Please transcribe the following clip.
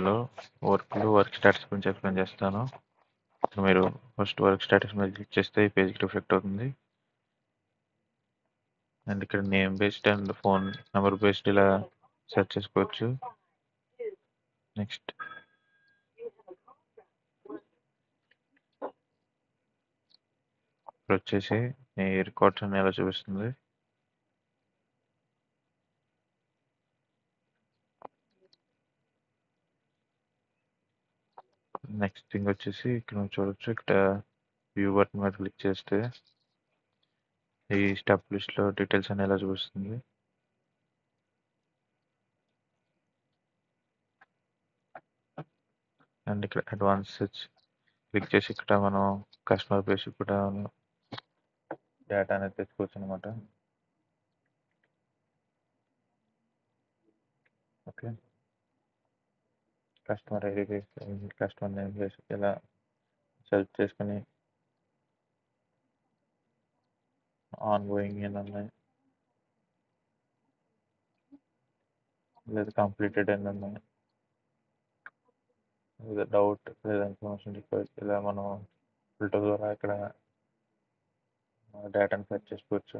వీడియోలో work status గురించి explain చేస్తాను. ఇక్కడ మీరు ఫస్ట్ వర్క్ స్టేటస్ మీద క్లిక్ చేస్తే ఈ పేజ్కి రిఫ్లెక్ట్ అవుతుంది. అండ్ ఇక్కడ name based and phone number based ఇలా సెర్చ్ చేసుకోవచ్చు. నెక్స్ట్ ఇక్కడ వచ్చేసి ఈ రికార్డ్స్ అన్ని ఎలా చూపిస్తుంది. నెక్స్ట్ థింగ్ వచ్చేసి ఇక్కడ మనం చూడొచ్చు, ఇక్కడ వ్యూ బటన్ మీద క్లిక్ చేస్తే ఈ స్టెప్ లిస్ట్ లో డీటెయిల్స్ అన్ని ఎలా చూపిస్తుంది. అండ్ ఇక్కడ అడ్వాన్స్ సెర్చ్ క్లిక్ చేసి ఇక్కడ మనం కస్టమర్ బేస్ కూడా డేటా అనేది తెచ్చుకోవచ్చు అనమాట. Okay, customer ID base, customer name base ఇలా సెర్చ్ చేసుకుని ఆన్ గోయింగ్ అని ఉన్నాయి, లేదా కంప్లీటెడ్ అని ఉన్నాయి, లేదా డౌట్ లేదా ఇన్ఫర్మేషన్ రిక్వైర్డ్, ఇలా మనం ఫిల్టర్ ద్వారా ఇక్కడ డేటాను సెర్చ్ చేసుకోవచ్చు.